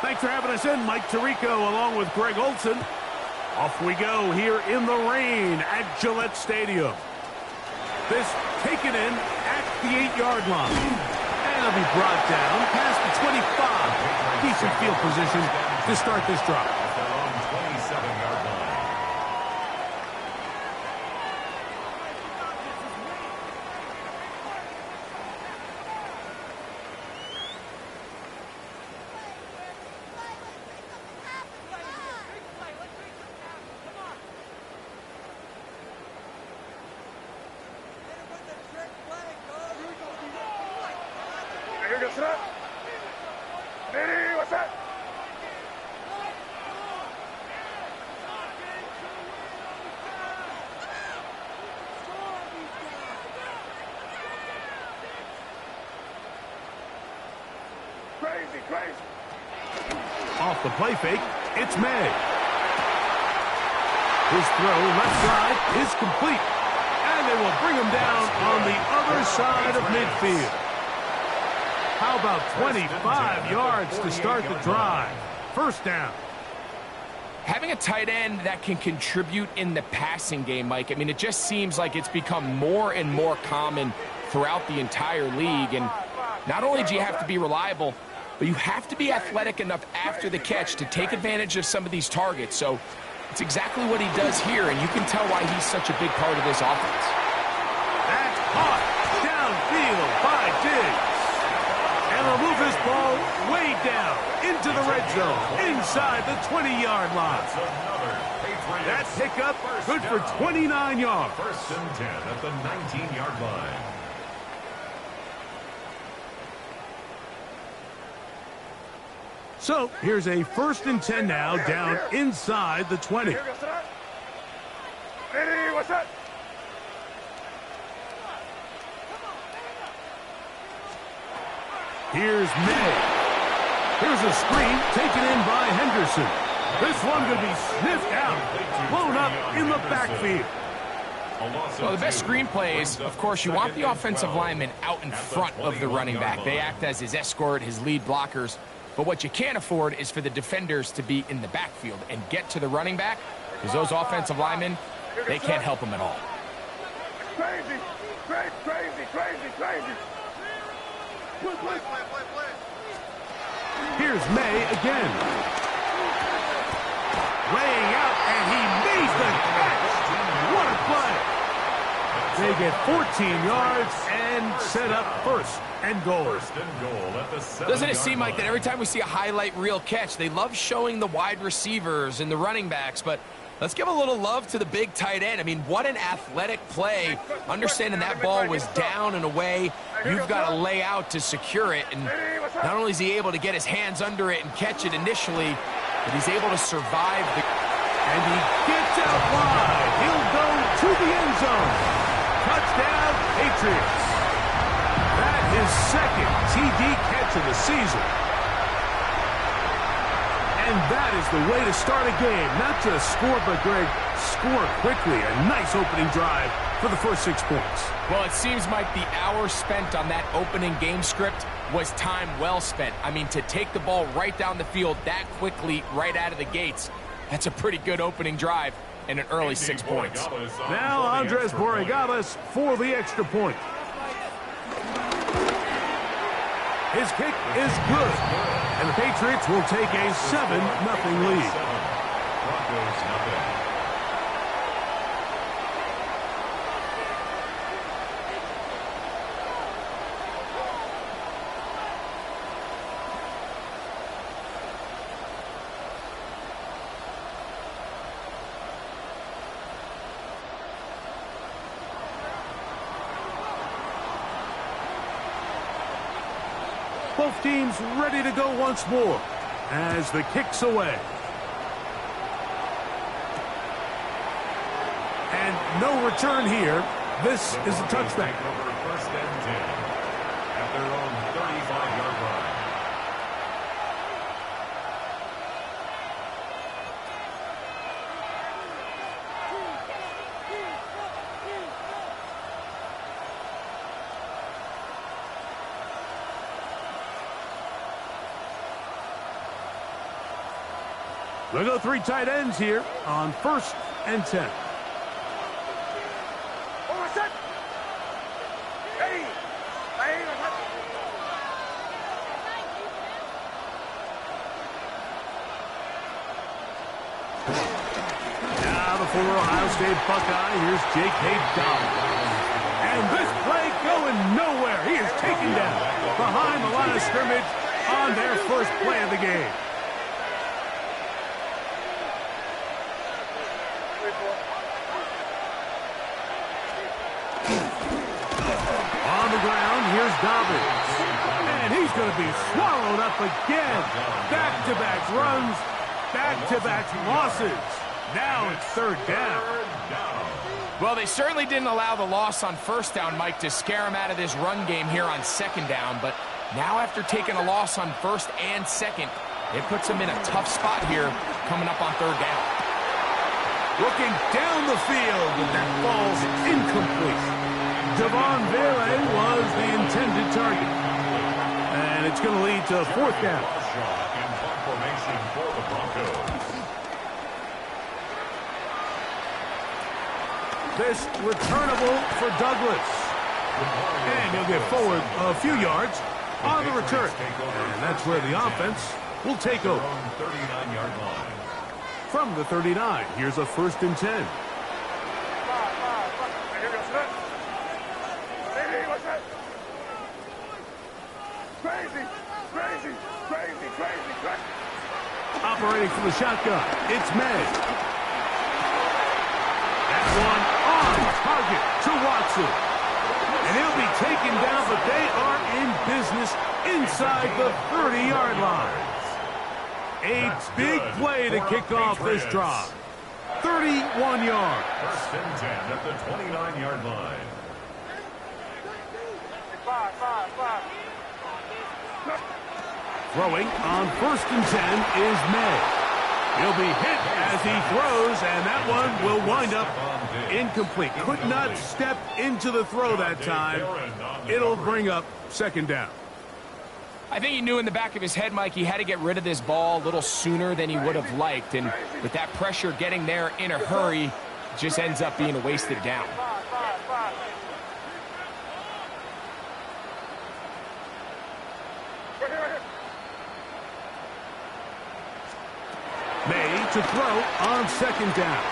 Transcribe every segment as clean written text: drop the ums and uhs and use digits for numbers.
Thanks for having us in, Mike Tirico, along with Greg Olson. Off we go here in the rain at Gillette Stadium. This taken in at the 8-yard line. And it'll be brought down past the 25. Decent field position to start this drive. Their own 27-yard line. Off the play fake, it's May. His throw left side is complete. And they will bring him down on the other side of midfield. How about 25 yards to start the drive? First down. Having a tight end that can contribute in the passing game, Mike, I mean, it just seems like it's become more and more common throughout the entire league. And not only do you have to be reliable, but you have to be athletic enough after the catch to take advantage of some of these targets. So it's exactly what he does here, and you can tell why he's such a big part of this offense. That's caught downfield by Diggs. And they'll move this ball way down into the red zone, inside the 20-yard line. That pickup good for 29 yards. First and 10 at the 19-yard line. So here's a first and 10 now, down inside the 20. Here's May. Here's a screen taken in by Henderson. This one could be sniffed out, blown up in the backfield. Well, the best screen plays, of course, you want the offensive lineman out in front of the running back. They act as his escort, his lead blockers. But what you can't afford is for the defenders to be in the backfield and get to the running back, because those offensive linemen, they can't help them at all. Crazy. Here's May again. Laying out, and he made the catch. What a play. They get 14 yards and set up first and goal. Doesn't it seem like that every time we see a highlight reel catch, they love showing the wide receivers and the running backs, but let's give a little love to the big tight end. I mean, what an athletic play. Understanding that ball was down and away, you've got to lay out to secure it, and not only is he able to get his hands under it and catch it initially, but he's able to survive the... And he gets out wide. He'll go to the end zone. Touchdown, Patriots. That is second TD catch of the season. And that is the way to start a game. Not just score, but, Greg, score quickly. A nice opening drive for the first 6 points. Well, it seems like the hour spent on that opening game script was time well spent. I mean, to take the ball right down the field that quickly right out of the gates, that's a pretty good opening drive and an early 6 points. Now Andres Borregales for the extra point. His kick is good, and the Patriots will take a 7-0 lead. Broncos nothing. Both teams ready to go once more as the kick's away. And no return here. This is a touchback. First and 10 at their own 35-yard line. We'll go 3 tight ends here on 1st and 10. Now the former Ohio State Buckeye, here's J.K. Dobbins. And this play going nowhere. He is taken down behind the line of scrimmage on their first play of the game. On the ground, here's Dobbins. And he's going to be swallowed up again. Back-to-back runs, back-to-back losses. Now it's 3rd down. Well, they certainly didn't allow the loss on 1st down, Mike, to scare him out of this run game here on 2nd down. But now after taking a loss on 1st and 2nd, it puts him in a tough spot here coming up on 3rd down. Looking down the field, but that ball's incomplete. Devon Vele was the intended target. And it's going to lead to 4th down. This returnable for Douglas. And he'll get forward a few yards on the return. And that's where the offense will take over. From the 39, here's a 1st and 10. Operating from the shotgun, it's May. That one on target to Watson. And he'll be taken down, but they are in business inside the 30-yard line. A big play to kick off this drive. 31 yards. 1st and 10 at the 29-yard line. Throwing on 1st and 10 is May. He'll be hit as he throws, and that one will wind up incomplete. Could not step into the throw that time. It'll bring up 2nd down. I think he knew in the back of his head, Mike, he had to get rid of this ball a little sooner than he would have liked. And with that pressure getting there in a hurry, it just ends up being a wasted down. May to throw on 2nd down.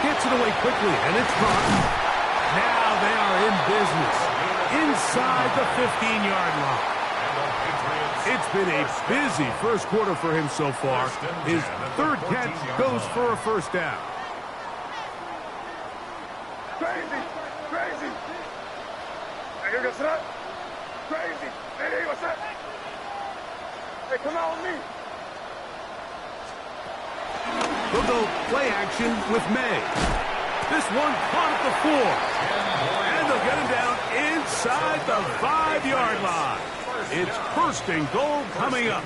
Gets it away quickly, and it's caught. Now they are in business inside the 15-yard line. It's been a busy 1st quarter for him so far. His 3rd catch goes for a 1st down. Crazy! Hey, you got that? Crazy! Hey, what's that? Hey, come out with me! They'll go play action with May. This one caught at the 4. And they'll get him down inside the 5-yard line. It's 1st and goal coming up.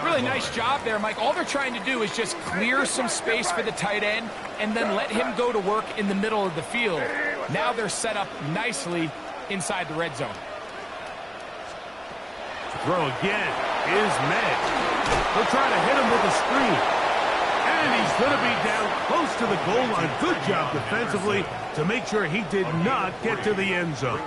Really nice job there, Mike. All they're trying to do is just clear some space for the tight end and then let him go to work in the middle of the field. Now they're set up nicely inside the red zone. Throw again is May. They'll try to hit him with a screen. And he's going to be down close to the goal line. Good job defensively to make sure he did not get to the end zone.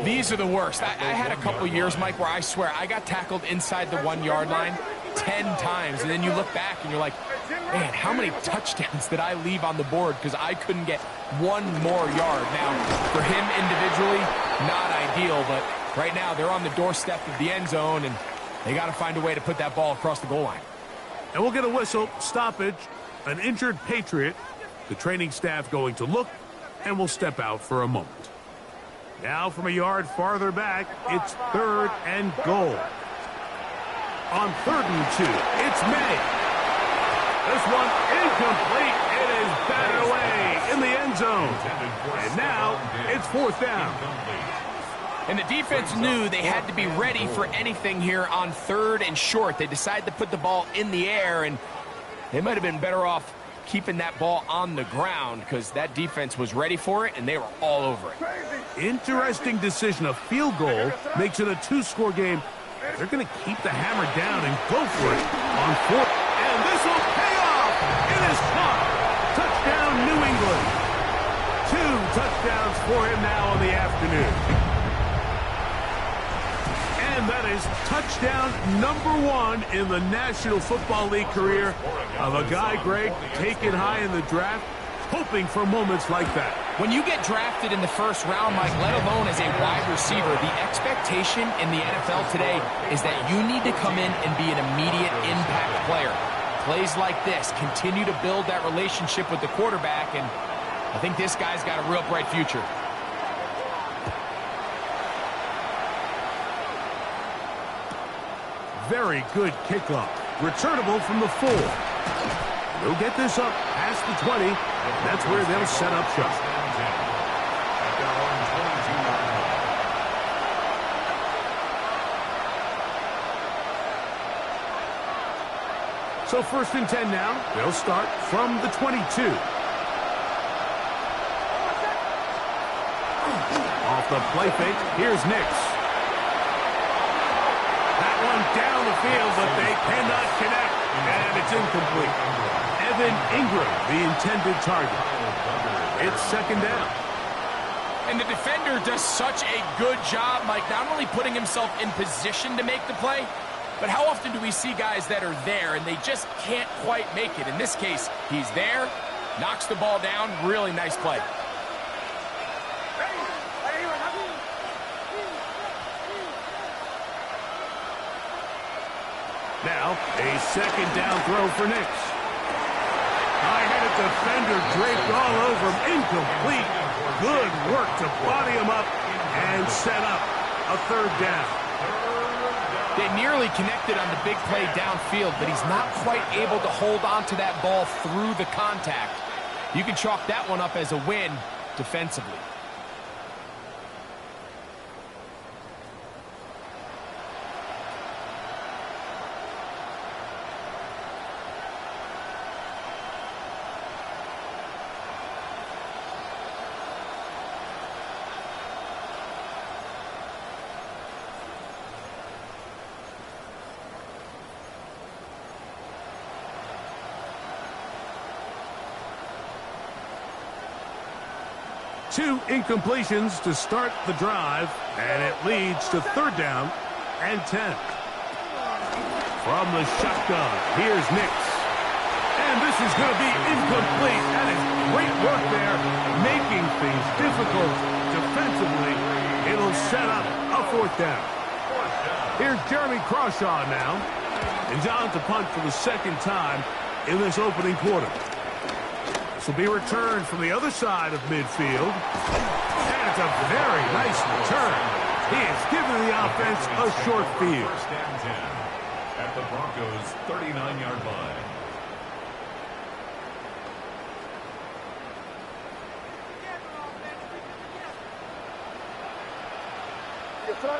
These are the worst. I had a couple years, Mike, where I swear I got tackled inside the 1-yard line 10 times. And then you look back and you're like, man, how many touchdowns did I leave on the board because I couldn't get one more yard? Now, for him individually, not ideal, but right now they're on the doorstep of the end zone, and they got to find a way to put that ball across the goal line. And we'll get a whistle, stoppage, an injured Patriot. The training staff going to look, and we'll step out for a moment. Now from a yard farther back, it's 3rd and goal. On 3rd and 2, it's May. This one incomplete. It is batted away in the end zone. And now it's 4th down. And the defense knew they had to be ready for anything here on 3rd and short. They decided to put the ball in the air, and they might have been better off keeping that ball on the ground because that defense was ready for it, and they were all over it. Interesting decision. A field goal makes it a 2-score game. They're going to keep the hammer down and go for it on 4th And this will pay off. It is caught. Touchdown, New England. 2 touchdowns for him now in the afternoon. And that is touchdown number 1 in the National Football League career of a guy, Greg, taken high in the draft, hoping for moments like that. When you get drafted in the first round, Mike, let alone as a wide receiver, the expectation in the NFL today is that you need to come in and be an immediate impact player. Plays like this continue to build that relationship with the quarterback, and I think this guy's got a real bright future. Very good kickoff. Returnable from the 4. They'll get this up past the 20. That's where they'll set up shop. So 1st and 10 now. They'll start from the 22. Off the play fake, here's Nix. That one down the field, but they cannot connect, and it's incomplete. Evan Ingram, the intended target. It's 2nd down. And the defender does such a good job, Mike, not only putting himself in position to make the play, but how often do we see guys that are there and they just can't quite make it? In this case, he's there, knocks the ball down, really nice play. Now, a 2nd down throw for Nix. High-headed defender draped all over him. Incomplete. Good work to body him up and set up a 3rd down. They nearly connected on the big play downfield, but he's not quite able to hold on to that ball through the contact. You can chalk that one up as a win defensively. Two incompletions to start the drive, and it leads to 3rd down and 10. From the shotgun, here's Nix. And this is going to be incomplete. That is great work there, making things difficult defensively. It'll set up a 4th down. Here's Jeremy Crawshaw now. And John to punt for the 2nd time in this opening quarter. Will be returned from the other side of midfield. And it's a very nice return. He has given the offense a short field. 1st and 10 at the Broncos' 39-yard line. Yes, sir.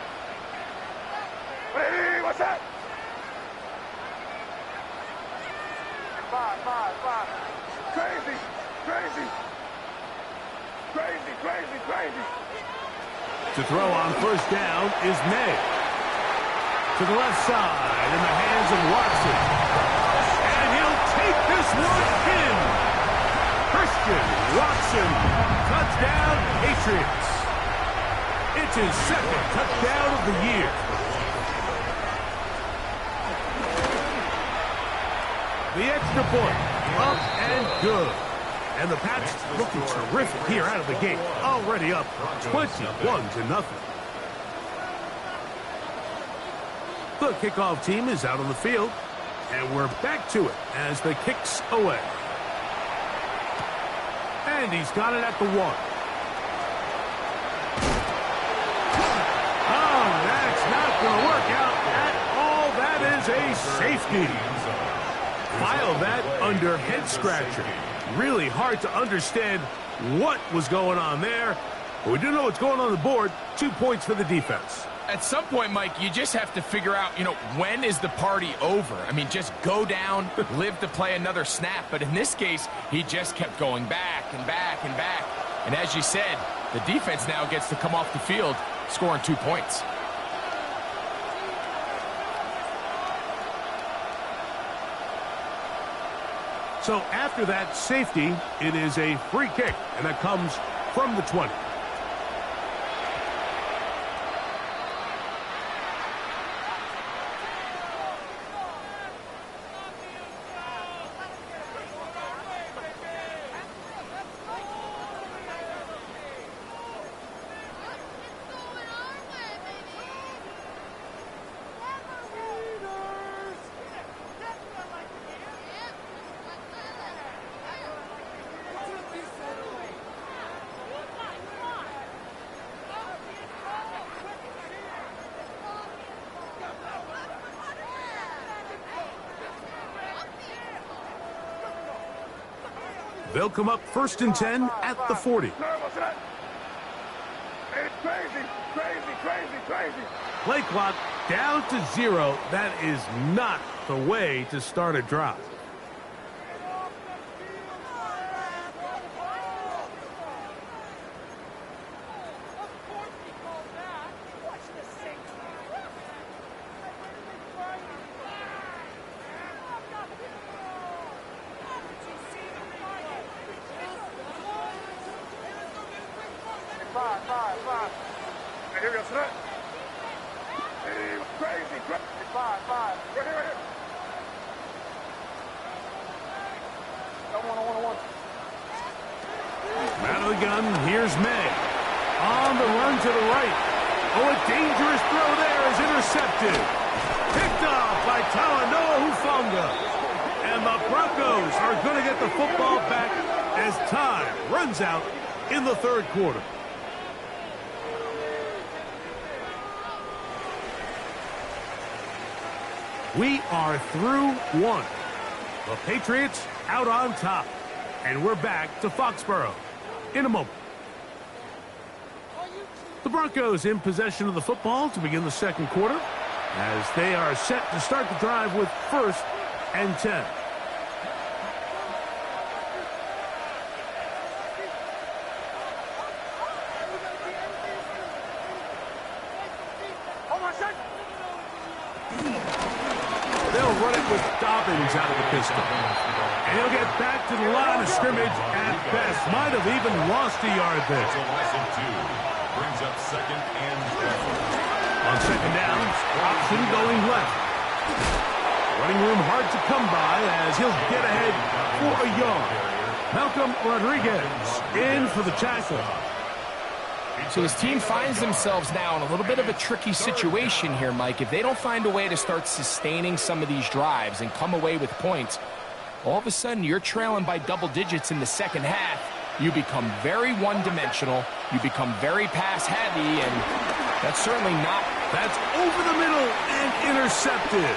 Hey, what's that? 5. Crazy. To throw on 1st down is May. To the left side in the hands of Watson. And he'll take this one in. Christian Watson. Touchdown, Patriots. It's his 2nd touchdown of the year. The extra point. Up and good. And the Pats looking terrific here out of the gate. Already up 21-0. The kickoff team is out on the field. And we're back to it as the kick's away. And he's got it at the 1. Oh, that's not going to work out at all. That is a safety. File that under head scratcher. Really hard to understand what was going on there. But we do know what's going on the board. 2 points for the defense. At some point, Mike, you just have to figure out, when is the party over? I mean, just go down, live to play another snap. But in this case, he just kept going back and back and back. And as you said, the defense now gets to come off the field, scoring 2 points. So after that safety, it is a free kick, and that comes from the 20. They'll come up 1st and 10 at the 40. Play clock down to 0. That is not the way to start a drive. Five. Hey, here we go, set. Hey, crazy. Five. Right here. One. Out of the gun, here's May. On the run to the right. Oh, a dangerous throw there is intercepted. Picked off by Talanoa Hufanga. And the Broncos are going to get the football back as time runs out in the 3rd quarter. We are through 1. The Patriots out on top. And we're back to Foxborough in a moment. The Broncos in possession of the football to begin the 2nd quarter as they are set to start the drive with 1st and 10. They'll run it with Dobbins out of the pistol. And he'll get back to the line of scrimmage at best. Might have even lost a yard there. Brings up 2nd and 10. On 2nd down, option going left. Running room hard to come by as he'll get ahead for a yard. Malcolm Rodriguez in for the tackle. So his team finds themselves now in a little bit of a tricky situation here, Mike. If they don't find a way to start sustaining some of these drives and come away with points, all of a sudden you're trailing by double digits in the 2nd half. You become very one-dimensional. You become very pass-heavy, and that's certainly not. That's over the middle and intercepted.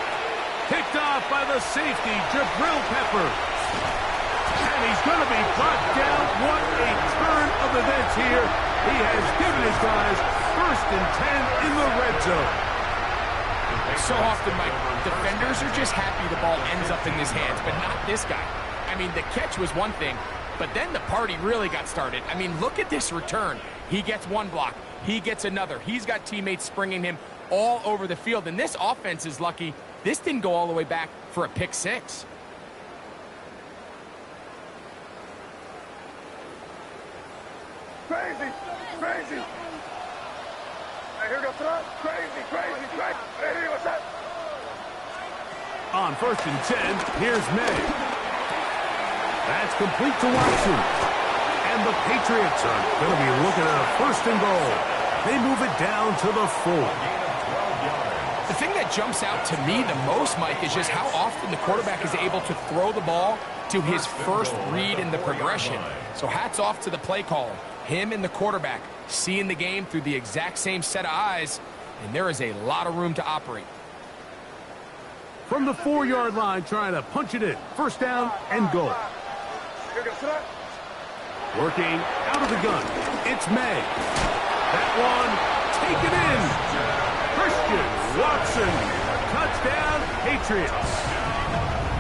Picked off by the safety, Jabril Peppers. And he's going to be brought down. What a turn of events here. He has given his guys 1st and 10 in the red zone. So often, Mike, defenders are just happy the ball ends up in his hands, but not this guy. I mean, the catch was one thing, but then the party really got started. I mean, look at this return. He gets one block. He gets another. He's got teammates springing him all over the field, and this offense is lucky this didn't go all the way back for a pick 6. Crazy. Hey, here we go, set. Crazy. Hey, what's that? On 1st and 10, here's May. That's complete to Watson. And the Patriots are going to be looking at a 1st and goal. They move it down to the 4. The thing that jumps out to me the most, Mike, is just how often the quarterback is able to throw the ball to his first read in the progression. So hats off to the play caller. Him and the quarterback seeing the game through the exact same set of eyes, and there is a lot of room to operate. From the 4-yard line, trying to punch it in. 1st down and goal. Working out of the gun. It's May. That one taken in. Christian Watson. Touchdown, Patriots.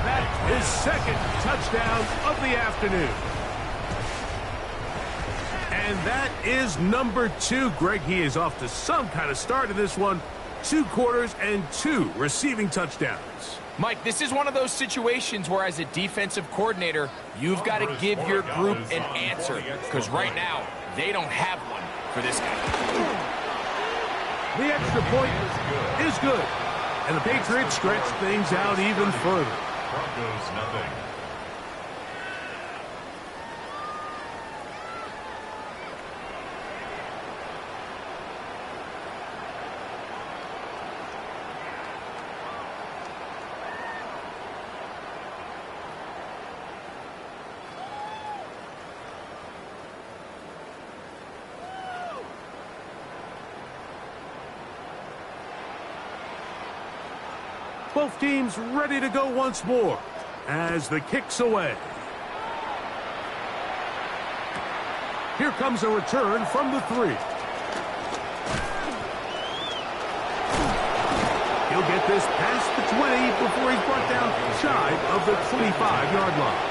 That's his 2nd touchdown of the afternoon. And that is number 2. Greg, he is off to some kind of start in this one. 2 quarters and 2 receiving touchdowns. Mike, this is one of those situations where as a defensive coordinator, you've got to give your group an answer, because right now, they don't have one for this guy. The extra point is good, and the Patriots stretch things out even further. Broncos nothing. Both teams ready to go once more as the kick's away. Here comes a return from the 3. He'll get this past the 20 before he's brought down shy of the 25-yard line.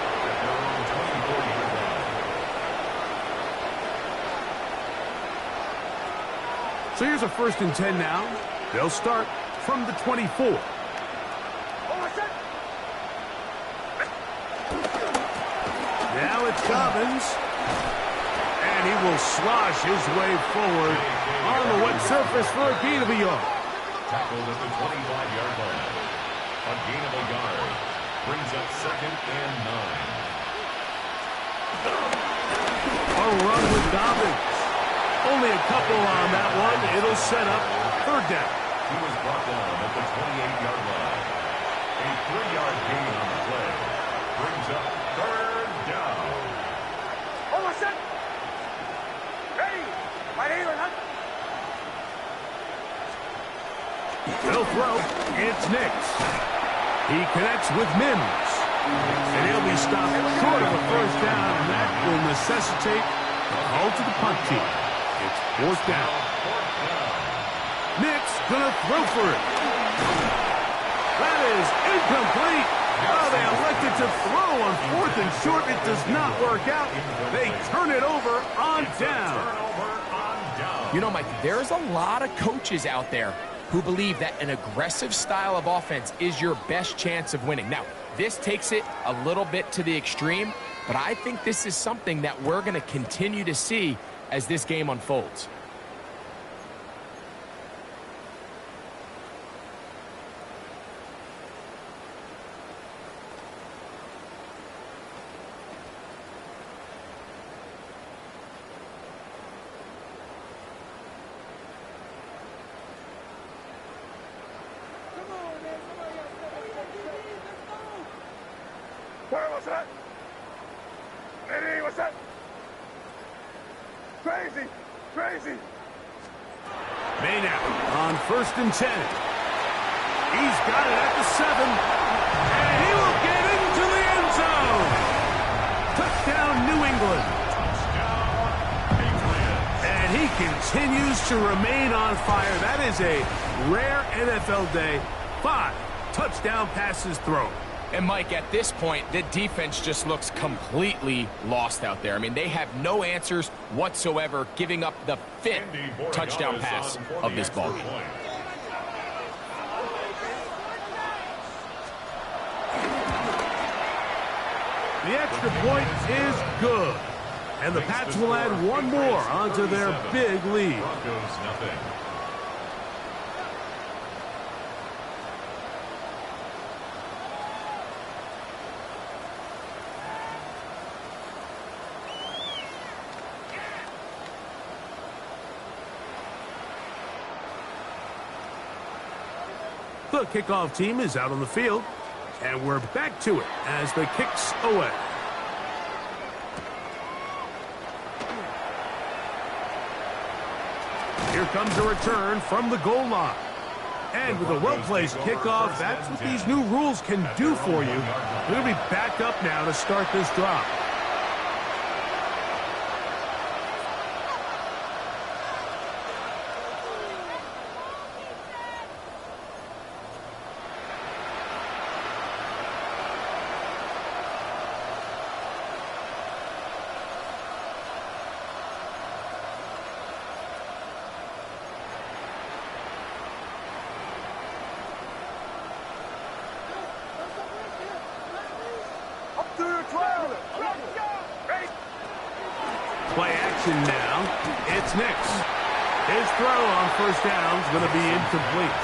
So here's a 1st and 10 now. They'll start from the 24. Now it's Dobbins, and he will slosh his way forward on the wet surface for a gain of a yard. Tackled at the 25-yard line. A gain of a yard. Brings up 2nd and 9. A run with Dobbins. Only a couple on that one. It'll set up 3rd down. He was brought down at the 28-yard line. A 3-yard gain on the play. Brings up 3rd down. Hold on, set. Ready. Right here, huh? They'll throw. It's Nix. He connects with Mims. And he'll be stopped short of a 1st down, and that will necessitate a call to the punt team. It's 4th down. Nix gonna throw for it. That is incomplete. Oh, they elected to throw on 4th and short. It does not work out. They turn it over on down. You know, Mike, there's a lot of coaches out there who believe that an aggressive style of offense is your best chance of winning. Now, this takes it a little bit to the extreme, but I think this is something that we're going to continue to see as this game unfolds. What's that? Eddie, what's that? Crazy, crazy. Maynard on 1st and 10. He's got it at the 7. And he will get into the end zone. Touchdown, New England. And he continues to remain on fire. That is a rare NFL day. 5 touchdown passes thrown. And, Mike, at this point, the defense just looks completely lost out there. I mean, they have no answers whatsoever, giving up the 5th touchdown pass of this ball game. The extra point is good. And the Pats will add one more onto their big lead. Broncos nothing. The kickoff team is out on the field, and we're back to it as the kick's away. Here comes a return from the goal line. And with a well-placed kickoff, that's what these new rules can do for you. We're going to be back up now to start this drive. Play action now. It's Nix. His throw on first down is going to be incomplete.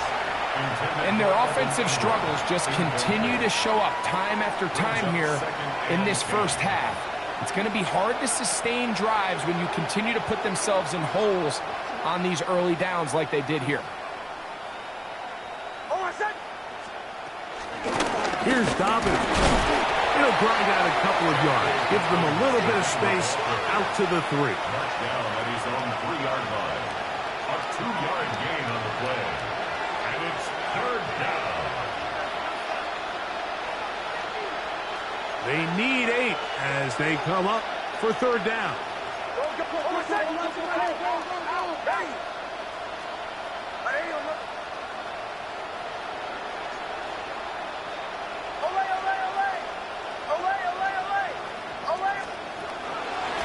And their offensive struggles just continue to show up time after time here in this first half. It's going to be hard to sustain drives when you continue to put themselves in holes on these early downs like they did here. Here's Dobbins. He'll grind out a couple of yards. Gives them a little bit of space out to the 3. Marked down at his own 3-yard line. A 2-yard gain on the play. And it's third down. They need 8 as they come up for third down.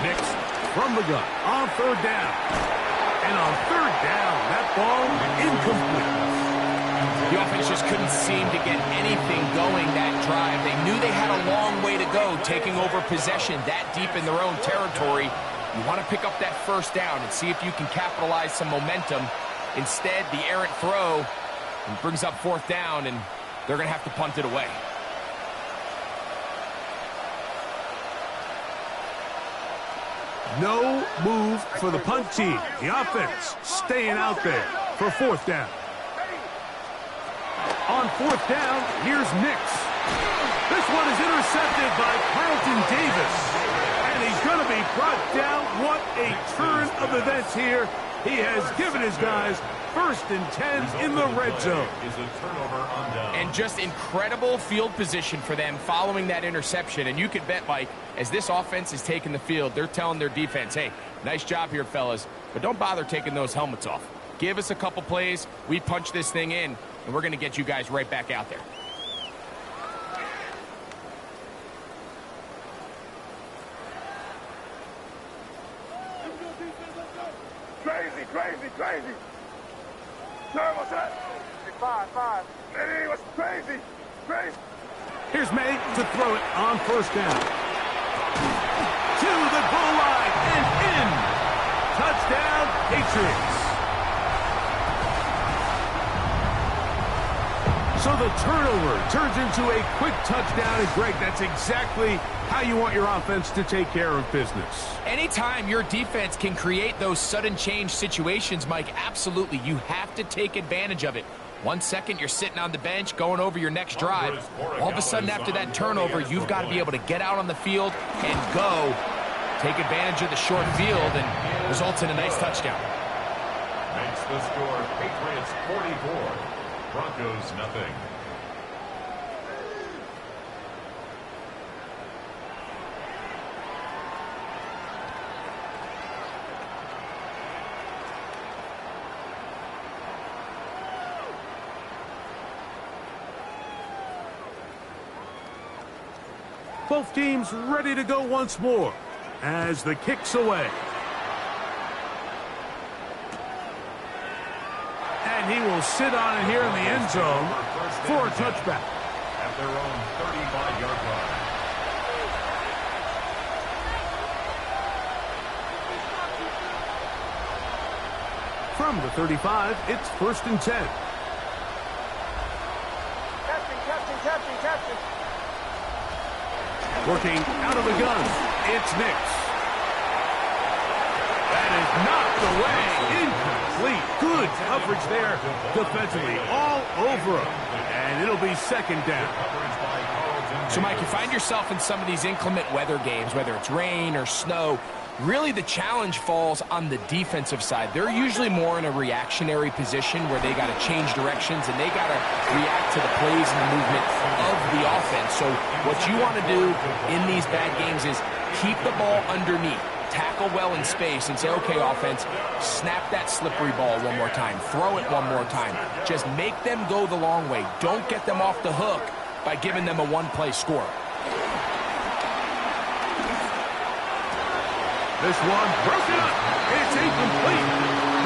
Nix from the gun on third down. And on third down, that ball incomplete. The offense just couldn't seem to get anything going that drive. They knew they had a long way to go taking over possession that deep in their own territory. You want to pick up that first down and see if you can capitalize some momentum. Instead, the errant throw brings up fourth down, and they're going to have to punt it away. No move for the punt team. The offense staying out there for fourth down. On fourth down, here's Nix. This one is intercepted by Carlton Davis. And he's going to be brought down. What a turn of events here. He has given his guys 1st and 10 in the red zone. Is a turnover on down. And just incredible field position for them following that interception. And you could bet, Mike, as this offense is taking the field, they're telling their defense, hey, nice job here, fellas, but don't bother taking those helmets off. Give us a couple plays, we punch this thing in, and we're going to get you guys right back out there. Crazy. No, what's that? 5. Hey, what's crazy? Here's May to throw it on first down. To the goal line and in. Touchdown, Patriots. So the turnover turns into a quick touchdown. And Greg, that's exactly how you want your offense to take care of business. Anytime your defense can create those sudden change situations, Mike, absolutely, you have to take advantage of it. 1 second, you're sitting on the bench, going over your next drive. All of a sudden, after that turnover, you've got to be able to get out on the field and go. Take advantage of the short field and results in a nice touchdown. Makes the score Patriots 44, Broncos nothing. Both teams ready to go once more as the kick's away. And he will sit on it here in the end zone for a touchback. At their own 35-yard line. From the 35, it's 1st and 10. Captain. Working out of the gun, it's Nix. That is knocked away, incomplete. Good coverage there defensively, all over him. And it'll be second down. So, Mike, you find yourself in some of these inclement weather games, whether it's rain or snow. Really, the challenge falls on the defensive side. They're usually more in a reactionary position where they got to change directions and they got to react to the plays and the movement of the offense. So what you want to do in these bad games is keep the ball underneath, tackle well in space, and say, okay, offense, snap that slippery ball one more time, throw it one more time. Just make them go the long way. Don't get them off the hook by giving them a one-play score. This one broken up. It's incomplete.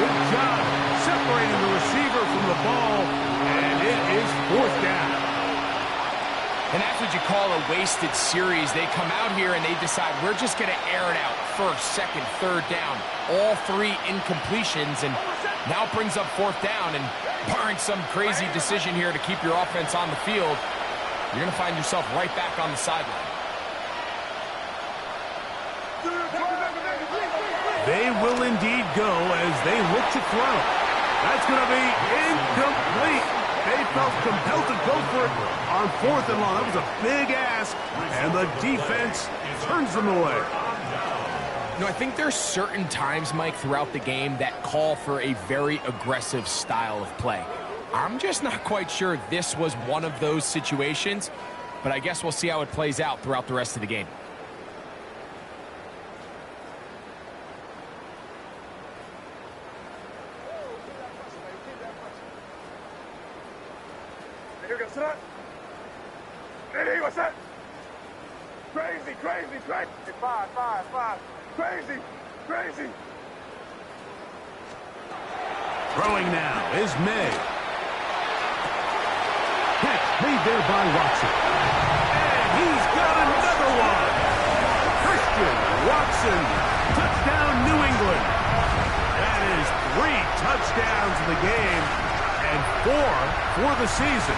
Good job separating the receiver from the ball, and it is 4th down. And that's what you call a wasted series. They come out here and they decide, we're just going to air it out. First, second, third down. All 3 incompletions, and now brings up 4th down. And barring some crazy decision here to keep your offense on the field, you're going to find yourself right back on the sideline. They will indeed go as they look to throw. That's going to be incomplete. They felt compelled to go for it on 4th and long. That was a big ask, and the defense turns them away. You know, I think there's certain times, Mike, throughout the game that call for a very aggressive style of play. I'm just not quite sure this was one of those situations, but I guess we'll see how it plays out throughout the rest of the game. Here goes that. Hey, what's that? Crazy, crazy, crazy. 5. Crazy, crazy. Throwing now is May. Catch made there by Watson. And he's got another one. Christian Watson. Touchdown, New England. That is 3 touchdowns in the game and 4 for the season.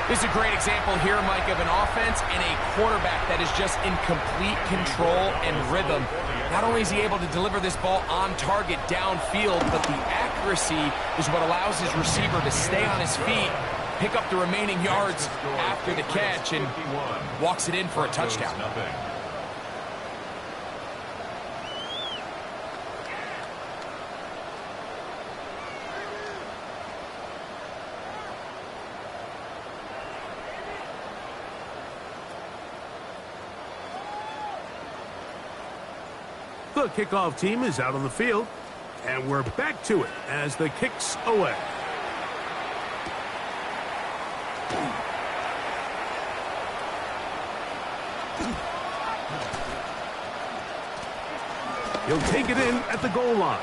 This is a great example here, Mike, of an offense and a quarterback that is just in complete control and rhythm. Not only is he able to deliver this ball on target downfield, but the accuracy is what allows his receiver to stay on his feet, pick up the remaining yards after the catch, and walks it in for a touchdown. The kickoff team is out on the field, and we're back to it as the kick's away. He'll take it in at the goal line.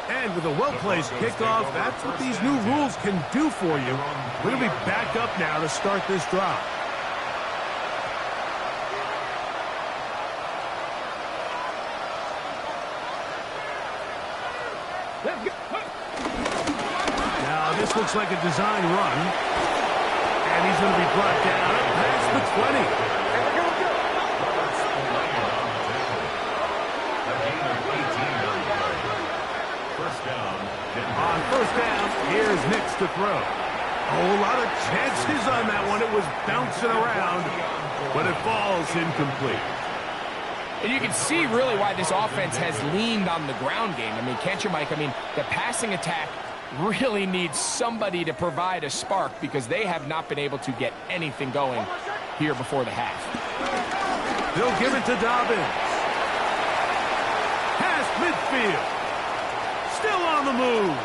And with a well-placed kickoff, that's what these new rules can do for you. We're going to be back up now to start this drive. Now, this looks like a design run. And he's going to be brought down past the 20. On 1st down, here's Nix to throw. A lot of chances on that one. It was bouncing around, but it falls incomplete. And you can see really why this offense has leaned on the ground game. I mean, can't you, Mike? I mean, the passing attack really needs somebody to provide a spark because they have not been able to get anything going here before the half. They'll give it to Dobbins. Past midfield. Still on the move.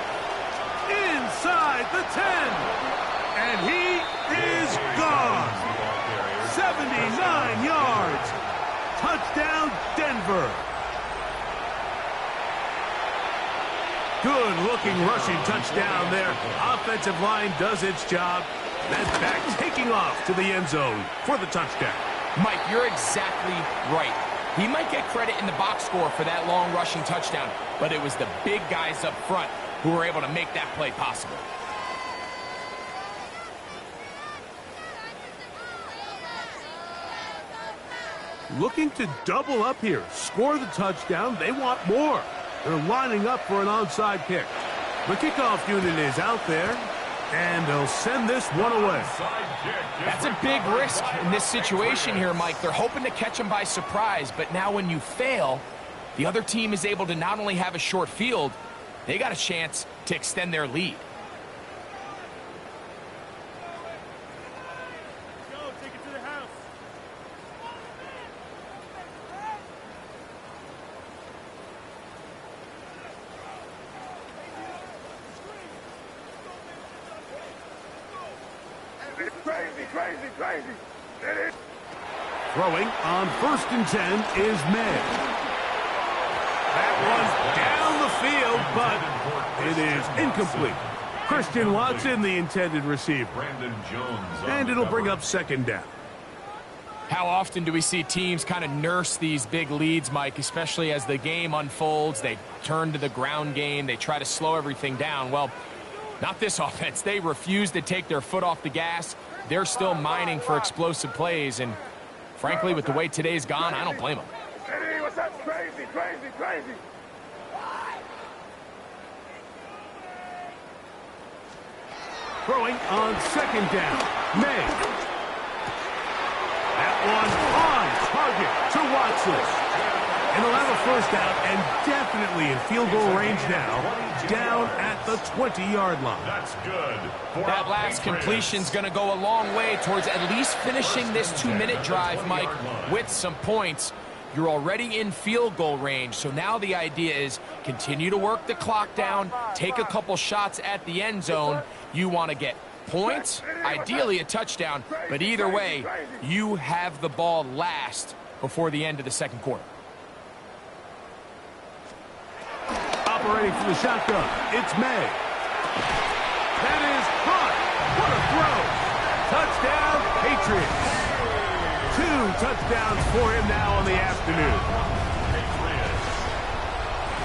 Inside the 10. And he is gone. 79 yards. Touchdown, Denver. Good-looking rushing touchdown there. Offensive line does its job. Then back taking off to the end zone for the touchdown. Mike, you're exactly right. He might get credit in the box score for that long rushing touchdown, but it was the big guys up front who were able to make that play possible. Looking to double up here. Score the touchdown. They want more. They're lining up for an onside kick. The kickoff unit is out there, and they'll send this one away. That's a big risk in this situation here, Mike. They're hoping to catch him by surprise, but now when you fail, the other team is able to not only have a short field, they got a chance to extend their lead. Crazy. Throwing on 1st and 10 is May. That one's down the field, but it is incomplete. Christian Watson, the intended receiver. Brandon Jones. And it'll bring up second down. How often do we see teams kind of nurse these big leads, Mike, especially as the game unfolds? They turn to the ground game. They try to slow everything down. Well, not this offense. They refuse to take their foot off the gas. They're still mining for explosive plays. And frankly, with the way today's gone, I don't blame them. Hey, what's up? Crazy, crazy, crazy. Throwing on second down. May. That one on target to Watson. And they'll have a first down and definitely in field goal range now, down at the 20-yard line. That's good. That last completion's going to go a long way towards at least finishing this 2-minute drive, Mike, with some points. You're already in field goal range, so now the idea is continue to work the clock down, take a couple shots at the end zone. You want to get points, ideally a touchdown, but either way, you have the ball last before the end of the second quarter. Operating from the shotgun, it's May. That is caught. What a throw. Touchdown, Patriots. 2 touchdowns for him now on the afternoon.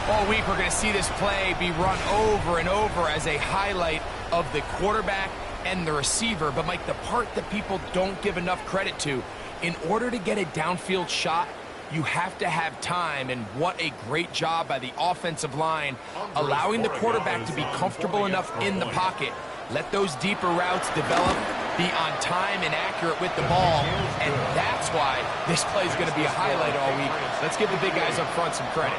All week we're going to see this play be run over and over as a highlight of the quarterback and the receiver. But, Mike, the part that people don't give enough credit to, in order to get a downfield shot, you have to have time, and what a great job by the offensive line, allowing the quarterback to be comfortable enough in the pocket. Let those deeper routes develop, be on time and accurate with the ball, and that's why this play is going to be a highlight all week. Let's give the big guys up front some credit.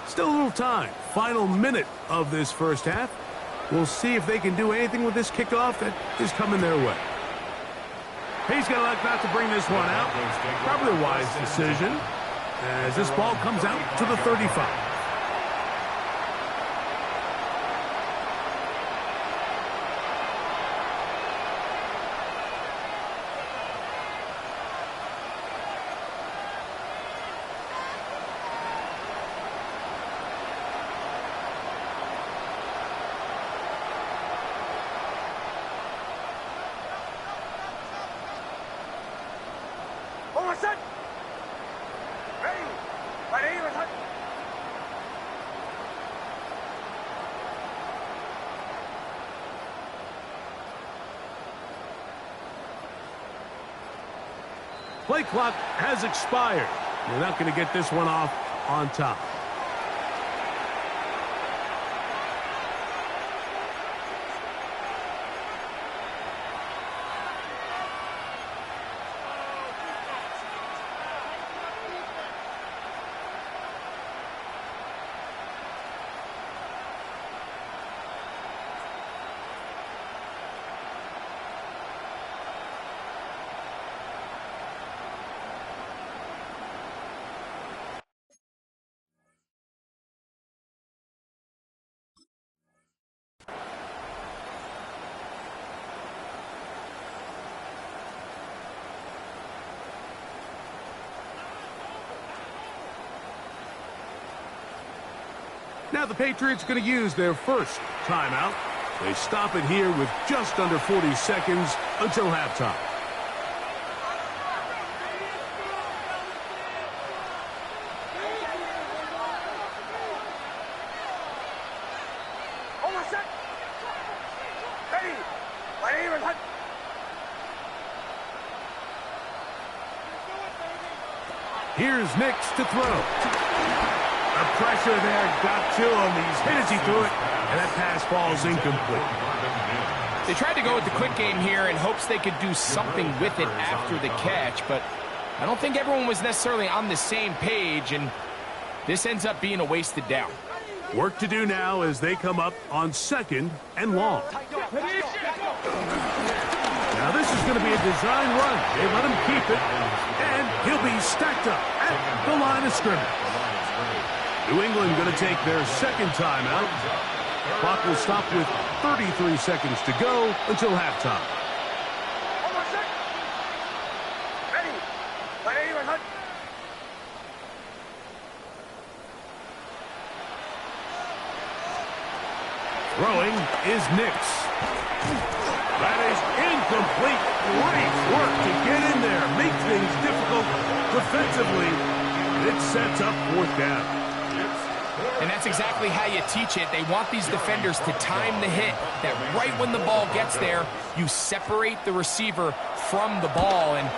Still a little time. Final minute of this first half. We'll see if they can do anything with this kickoff that is coming their way. He's going to elect not to bring this one out. Probably a wise decision as this ball comes out to the 35. Play clock has expired. You're not going to get this one off on top. Now the Patriots are going to use their first timeout. They stop it here with just under 40 seconds until halftime. Here's Nix to throw. The pressure there got to him. He's hit as he threw it, and that pass falls incomplete. They tried to go with the quick game here in hopes they could do something with it after the catch, but I don't think everyone was necessarily on the same page, and this ends up being a wasted down. Work to do now as they come up on second and long. Now this is going to be a design run. They let him keep it, and he'll be stacked up at the line of scrimmage. New England going to take their second timeout. Clock will stop with 33 seconds to go until halftime. Throwing is Nix. That is incomplete. Great work to get in there. Make things difficult defensively. It sets up fourth down. And that's exactly how you teach it. They want these defenders to time the hit, that right when the ball gets there, you separate the receiver from the ball. And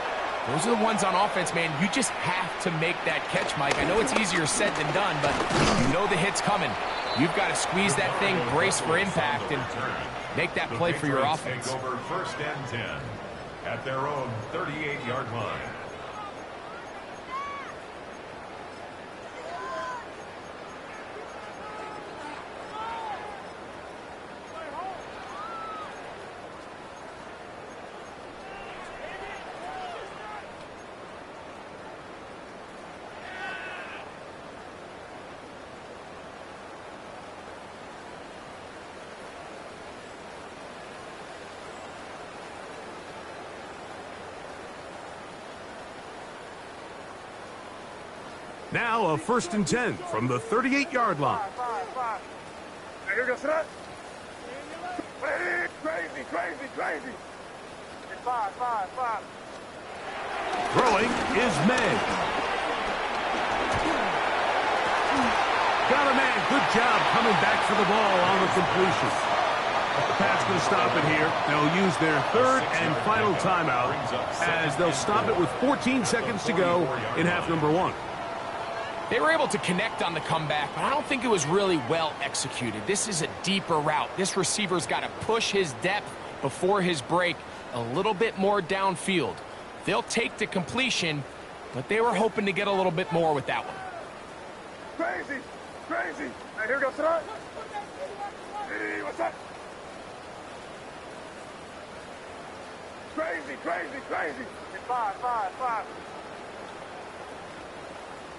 those are the ones on offense, man. You just have to make that catch, Mike. I know it's easier said than done, but you know the hit's coming. You've got to squeeze that thing, brace for impact, and make that play for your offense. Take over 1st and 10 at their own 38-yard line. Now a 1st and 10 from the 38-yard line. Here goes that. Crazy. It's 5. Throwing is May. Got a man. Good job coming back for the ball on the completion. The pass going to stop it here. They'll use their 3rd and final timeout as they'll stop it with 14 seconds to go in half number 1. They were able to connect on the comeback, but I don't think it was really well executed. This is a deeper route. This receiver's got to push his depth before his break a little bit more downfield. They'll take the completion, but they were hoping to get a little bit more with that one. Crazy. Here goes that. Hey, what's that? Crazy. It's 5.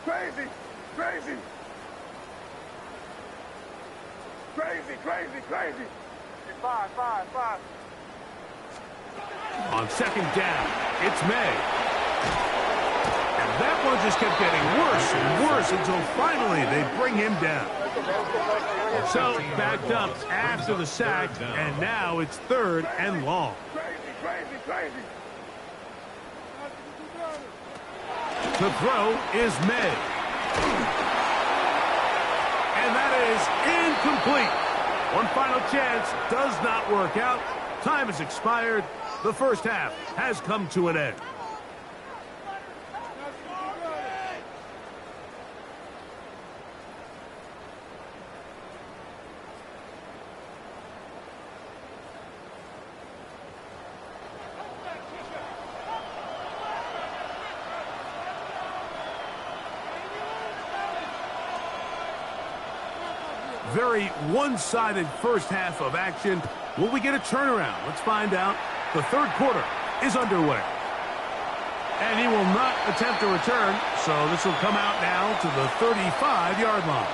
Crazy. It's 5. On 2nd down, it's May. And that one just kept getting worse and worse until finally they bring him down. So backed up after the sack, and now it's 3rd and long. Crazy. The throw is May. And that is incomplete. One final chance does not work out. Time has expired. The first half has come to an end. Very one-sided first half of action. Will we get a turnaround? Let's find out. The 3rd quarter is underway. And he will not attempt a return, so this will come out now to the 35-yard line.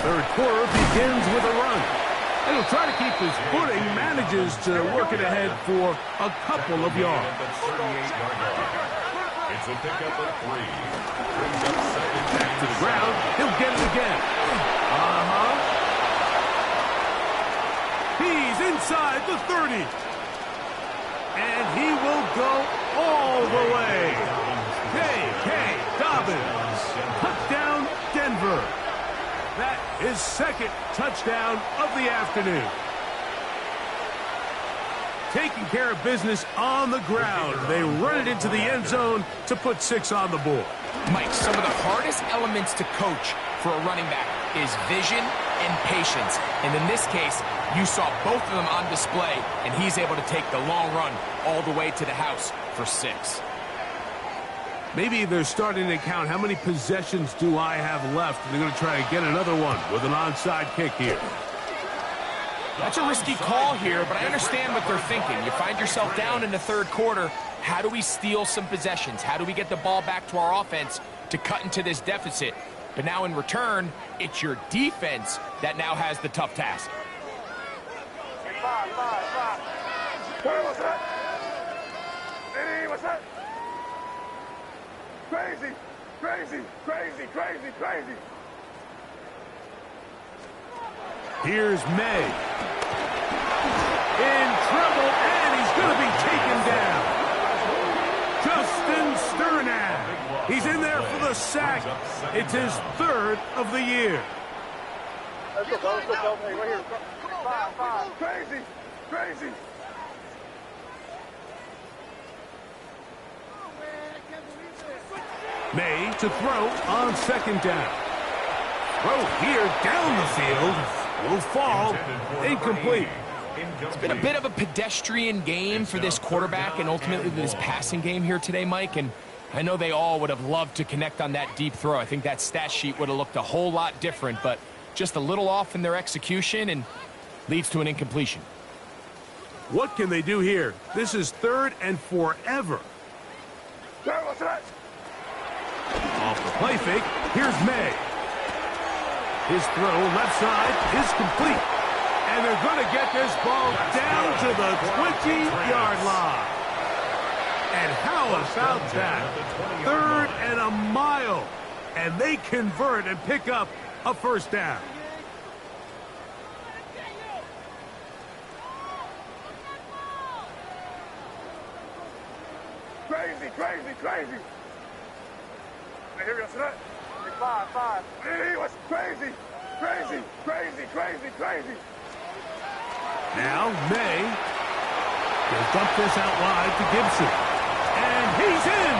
Third quarter begins with a run. And he'll try to keep his footing, manages to work it ahead for a couple of yards. It's a pickup of 3. Back to the ground. He'll get it again. He's inside the 30. And he will go all the way. J.K. Dobbins. Touchdown, Denver. That is 2nd touchdown of the afternoon. Taking care of business on the ground. They run it into the end zone to put 6 on the board. Mike, some of the hardest elements to coach for a running back is vision and patience. And in this case, You saw both of them on display, and he's able to take the long run all the way to the house for 6. Maybe they're starting to count how many possessions do I have left, and they're going to try to get another one with an onside kick here. That's a risky call here, but I understand what they're thinking. You find yourself down in the third quarter. How do we steal some possessions? How do we get the ball back to our offense to cut into this deficit? But now in return, it's your defense that now has the tough task. Hey, what's that? Hey, what's that? Crazy, crazy, crazy, crazy, crazy. Here's May. In trouble, and he's going to be taken down. Justin Sternad. He's in there for the sack. It's his 3rd of the year. Let's go, bro. Let's go, bro. Hey, right here. 5. Crazy, crazy. May to throw on 2nd down. Throw here down the field. Will fall. Incomplete. It's been a bit of a pedestrian game for this quarterback and ultimately this passing game here today, Mike. And I know they all would have loved to connect on that deep throw. I think that stat sheet would have looked a whole lot different, but just a little off in their execution and leads to an incompletion. What can they do here? This is 3rd and forever. Hey, what's that? Off the play fake. Here's May. His throw left side is complete. And they're going to get this ball down to the 20-yard line. And how about that? 3rd and a mile. And they convert and pick up a 1st down. Crazy, crazy, crazy. Hey, here we go. See that? Hey, 5. Hey, what's crazy, crazy, crazy, crazy, crazy. Now May will dump this out wide to Gibson. And he's in!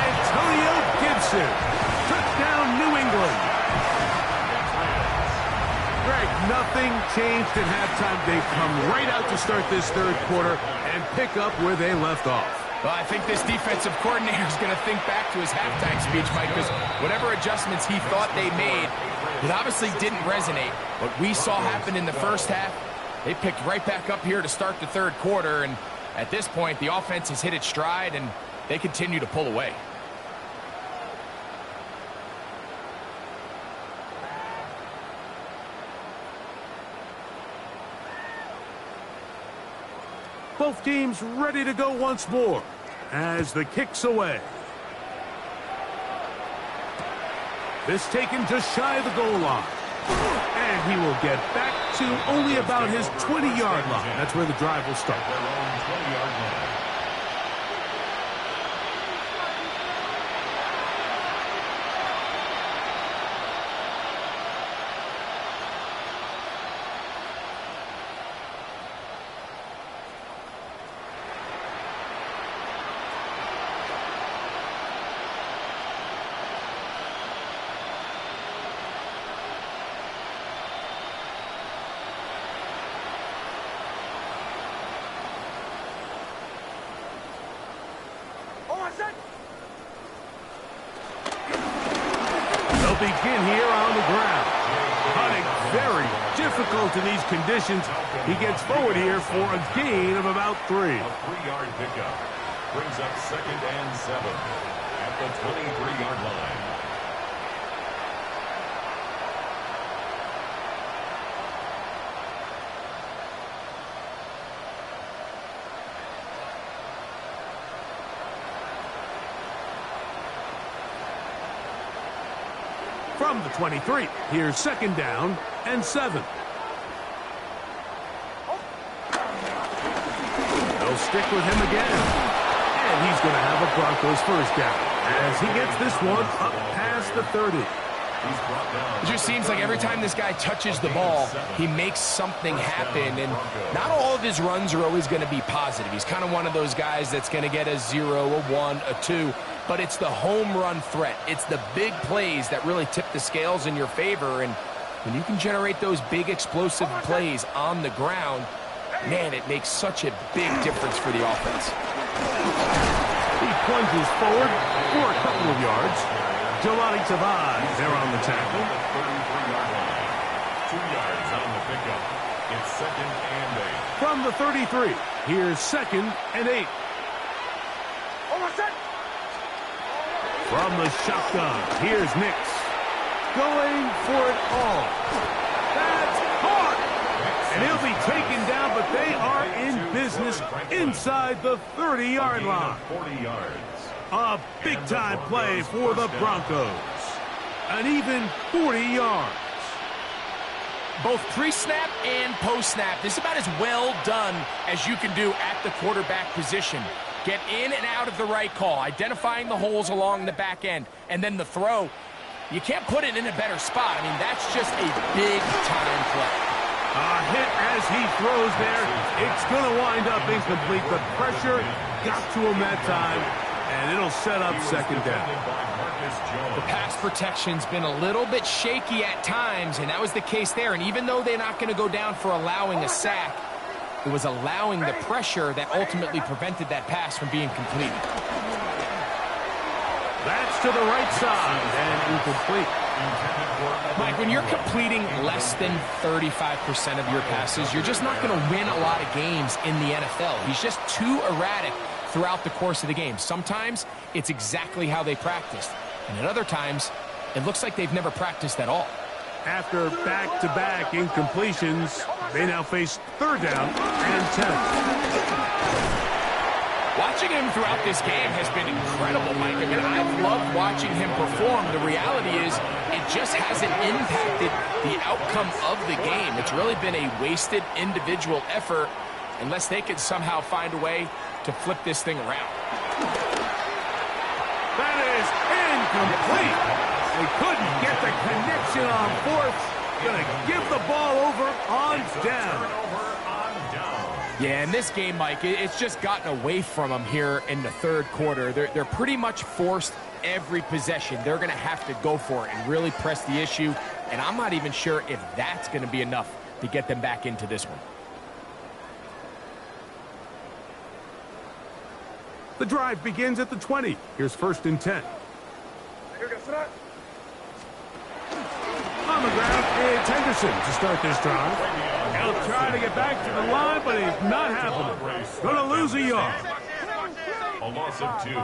Antonio Gibson took down New England. Greg, nothing changed at halftime. They've come right out to start this 3rd quarter and pick up where they left off. Well, I think this defensive coordinator is going to think back to his halftime speech, Mike, because whatever adjustments he thought they made, it obviously didn't resonate. What we saw happen in the first half, they picked right back up here to start the 3rd quarter, and at this point, the offense has hit its stride, and they continue to pull away. Both teams ready to go once more as the kick's away. This taken just shy of the goal line. And he will get back to only about his 20-yard line. That's where the drive will start. They'll begin here on the ground. Hunting very difficult in these conditions. He gets forward here for a gain of about 3. A 3-yard pickup brings up 2nd and 7 at the 23-yard line. From the 23, here's 2nd down and 7. They'll stick with him again. And he's going to have a Broncos 1st down as he gets this one up past the 30. It just seems like every time this guy touches the ball, he makes something happen, and not all of his runs are always going to be positive. He's kind of one of those guys that's going to get a 0, a 1, a 2, but it's the home run threat. It's the big plays that really tip the scales in your favor, and When you can generate those big explosive plays on the ground, man, it makes such a big difference for the offense. He plunges forward for a couple of yards. Jelani Tavai there on the tackle. 33-yard line. 2 yards on the pickup. It's 2nd and 8. From the 33, here's 2nd and 8. From the shotgun, here's Nix. Going for it all. That's hard. And he'll be taken down, but they are in business inside the 30-yard line. 40 yards. A big-time play for the Broncos. An even 40 yards. Both pre-snap and post-snap, this is about as well done as you can do at the quarterback position. Get in and out of the right call, identifying the holes along the back end, and then the throw. You can't put it in a better spot. I mean, that's just a big-time play. A hit as he throws there. It's going to wind up incomplete. The pressure got to him that time, and it'll set up 2nd down. The pass protection's been a little bit shaky at times, and that was the case there. And even though they're not going to go down for allowing a sack, it was allowing the pressure that ultimately prevented that pass from being completed. That's to the right side and incomplete. Mike, when you're completing less than 35% of your passes, you're just not going to win a lot of games in the NFL. He's just too erratic throughout the course of the game. Sometimes it's exactly how they practiced, and at other times it looks like they've never practiced at all. After back-to-back incompletions, they now face 3rd down and 10. Watching him throughout this game has been incredible, Mike. I mean, I've loved watching him perform. The reality is it just hasn't impacted the outcome of the game. It's really been a wasted individual effort unless they can somehow find a way to flip this thing around. That is incomplete. They couldn't get the connection on 4th. Going to give the ball over on down. Yeah, in this game, Mike, it's just gotten away from them here in the 3rd quarter. They're pretty much forced every possession. They're going to have to go for it and really press the issue, and I'm not even sure if that's going to be enough to get them back into this one. The drive begins at the 20. Here's 1st and 10. On the ground, it's Henderson to start this drive. He'll try to get back to the line, but he's not happening. Going to lose a yard. A loss of 2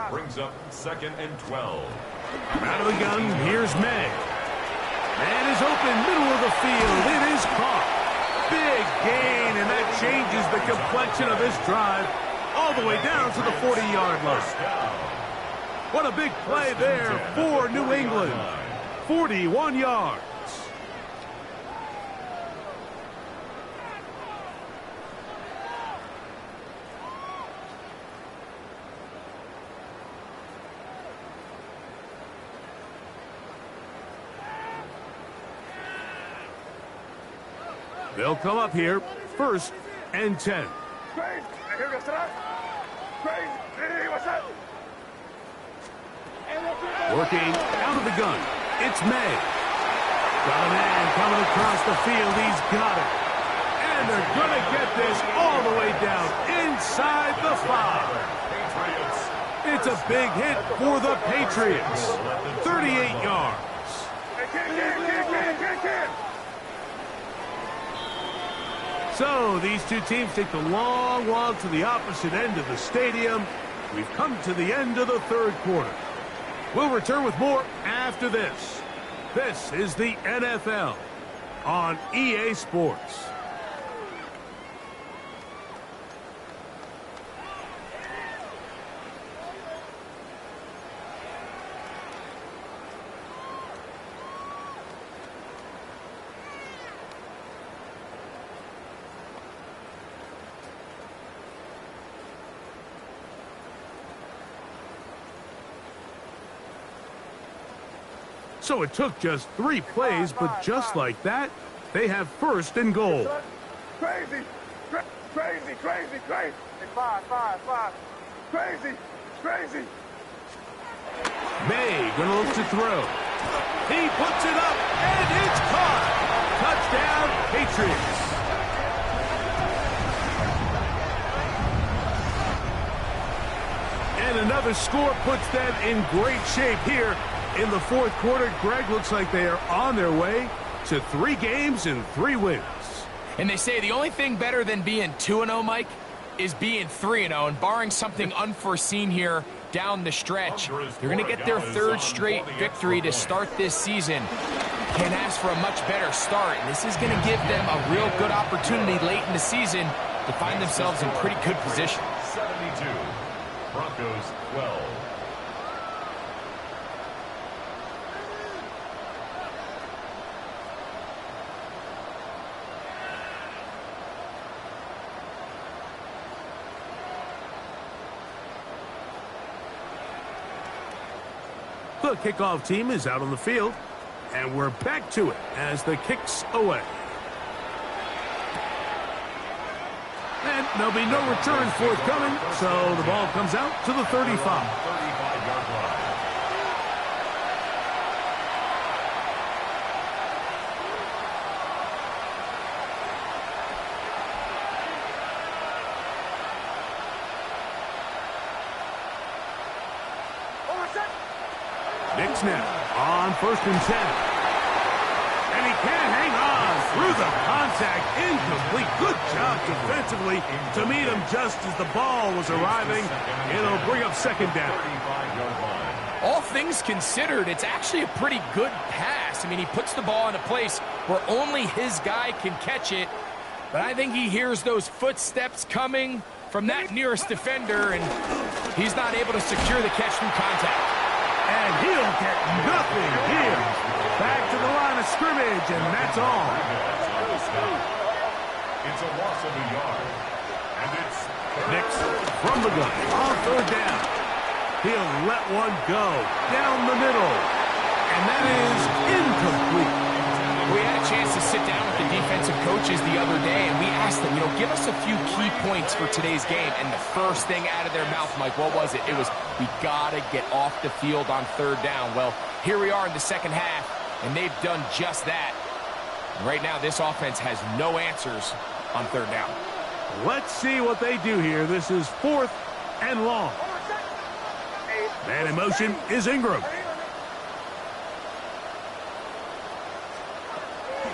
brings up 2nd and 12. Out of the gun, here's May. Man is open, middle of the field. It is caught. Big gain, and that changes the complexion of this drive all the way down to the 40-yard line. What a big play there for New England. 41 yards. They'll come up here, 1st and 10. Working out of the gun, it's May. Got a man coming across the field, he's got it. And they're going to get this all the way down inside the 5. It's a big hit for the Patriots. 38 yards. So these two teams take the long walk to the opposite end of the stadium. We've come to the end of the 3rd quarter. We'll return with more after this. This is the NFL on EA Sports. So it took just 3 plays, but just like that, they have 1st and goal. Crazy. Five. Crazy. May gonna look to throw. He puts it up, and it's caught. Touchdown, Patriots. And another score puts them in great shape here in the fourth quarter. Greg, looks like they are on their way to 3 games and 3 wins. And they say the only thing better than being 2-0, Mike, is being 3-0. And barring something unforeseen here down the stretch, they're going to get their 3rd straight victory to start this season. Can't ask for a much better start. And this is going to give them a real good opportunity late in the season to find themselves in pretty good position. 72, Broncos 12. The kickoff team is out on the field, and we're back to it as the kick's away. And there'll be no return forthcoming, so the ball comes out to the 35. 35-yard line. Nick Snap on 1st and 10. And he can't hang on through the contact. Incomplete. Good job defensively to meet him just as the ball was arriving. It'll bring up 2nd down. 35-yard line. All things considered, it's actually a pretty good pass. I mean, he puts the ball in a place where only his guy can catch it. But I think he hears those footsteps coming from that nearest defender, and he's not able to secure the catch through contact. And he'll get nothing here. Back to the line of scrimmage, and that's all. It's a loss of a yard. And it's Nix from the gun on 3rd down. He'll let one go down the middle. And that is incomplete. We had a chance to sit down with the defensive coaches the other day, and we asked them, give us a few key points for today's game. And the first thing out of their mouth, Mike, what was it? It was, we got to get off the field on 3rd down. Well, here we are in the second half, and they've done just that. Right now, this offense has no answers on 3rd down. Let's see what they do here. This is 4th and long. Man in motion is Ingram.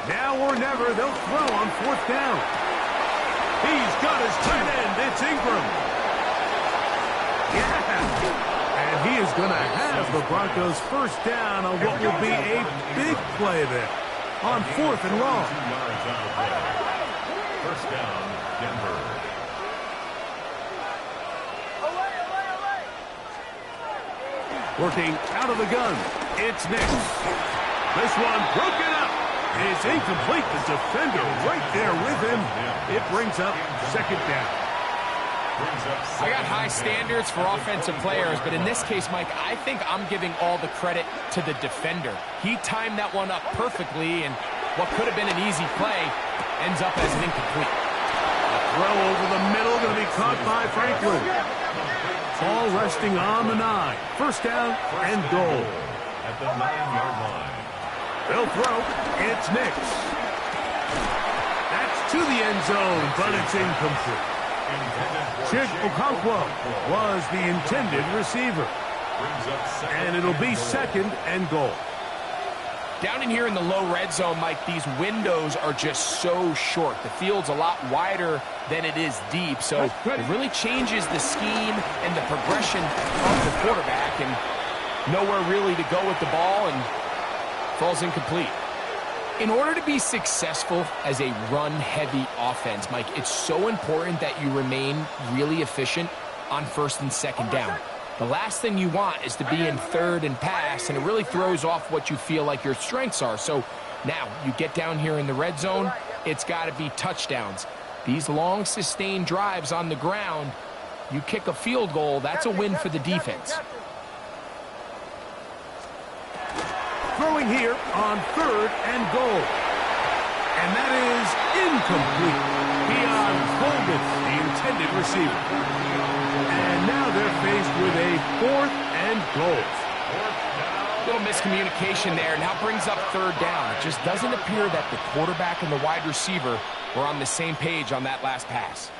Now or never, they'll throw on 4th down. He's got his tight end. It's Ingram. Yeah. And he is going to have the Broncos 1st down on what will be a big play there on 4th and long. 2 yards on the play. 1st down, Denver. Working out of the gun. It's Nick. This one broken up. It's incomplete. The defender right there with him. It brings up 2nd down. I got high standards for offensive players, but in this case, Mike, I think I'm giving all the credit to the defender. He timed that one up perfectly, and what could have been an easy play ends up as an incomplete. A throw over the middle, going to be caught by Franklin. Ball resting on the 9. 1st down and goal. At the 9-yard line. They'll throw. It's Nix. That's to the end zone, but it's incomplete. Chig Okonkwo was the intended receiver. And it'll be 2nd and goal. Down in here in the low red zone, Mike, these windows are just so short. The field's a lot wider than it is deep, so it really changes the scheme and the progression of the quarterback, and nowhere really to go with the ball, and falls incomplete. In order to be successful as a run-heavy offense, Mike, it's so important that you remain really efficient on 1st and 2nd down. The last thing you want is to be in 3rd and pass, and it really throws off what you feel like your strengths are. So now you get down here in the red zone, it's got to be touchdowns. These long, sustained drives on the ground, you kick a field goal, that's a win for the defense. Throwing here on 3rd and goal. And that is incomplete. Beyond Golden, the intended receiver. And now they're faced with a 4th and goal. 4th down Little miscommunication there. Now brings up third down. It just doesn't appear that the quarterback and the wide receiver were on the same page on that last pass.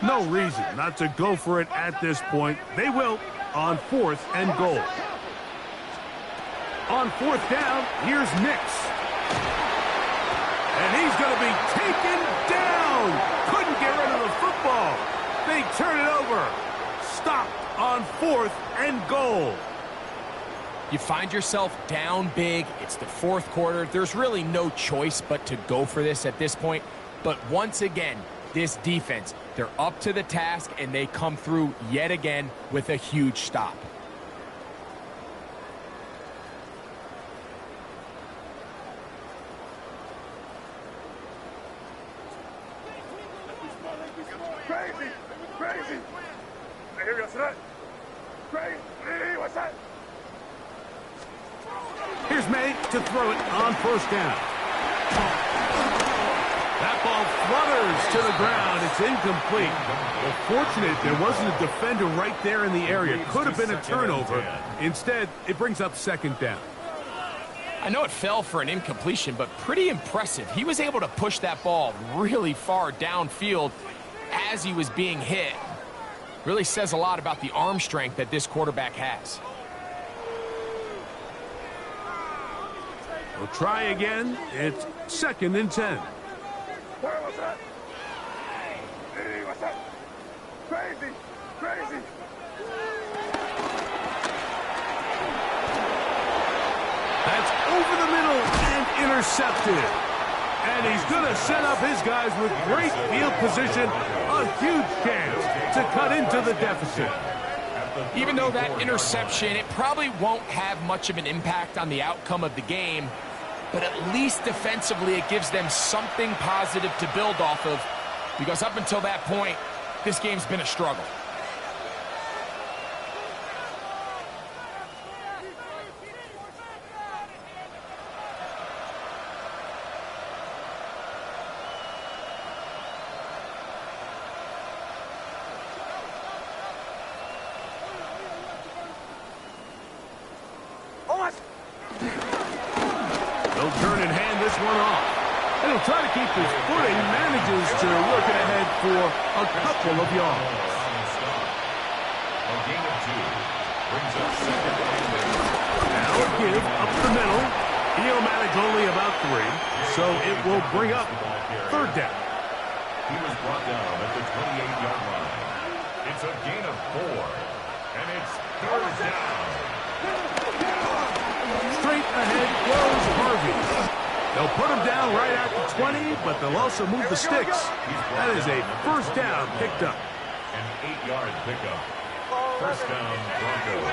No reason not to go for it at this point. They will on 4th and goal. On 4th down, here's Nix. And he's going to be taken down. Couldn't get rid of the football. They turn it over. Stopped on 4th and goal. You find yourself down big. It's the 4th quarter. There's really no choice but to go for this at this point. But once again, this defense, they're up to the task, and they come through yet again with a huge stop. Crazy, crazy. Here we go, Sir. Crazy, what's that? Here's May to throw it on 1st down. That ball flutters to the ground. It's incomplete. Well, fortunate there wasn't a defender right there in the area. Could have been a turnover. Instead, it brings up 2nd down. I know it fell for an incompletion, but pretty impressive. He was able to push that ball really far downfield as he was being hit. Really says a lot about the arm strength that this quarterback has. We'll try again. It's 2nd and 10. What's that? Hey, what's that? Crazy, crazy. That's over the middle and intercepted. And he's going to set up his guys with great field position. A huge chance to cut into the deficit. Even though that interception, it probably won't have much of an impact on the outcome of the game, but at least defensively it gives them something positive to build off of, because up until that point, this game's been a struggle. They'll turn and hand this one off. And he'll try to keep his footing. Manages to work it ahead for a couple of yards. A gain of 2 brings up 2nd and 8. Now a give up the middle. He'll manage only about 3, so it will bring up 3rd down. He was brought down at the 28-yard line. It's a gain of 4, and it's 3rd down. Straight ahead goes Harvey. They'll put him down right at the 20, but they'll also move the sticks. That is a 1st down picked up. An 8-yard pickup. 1st down, Broncos.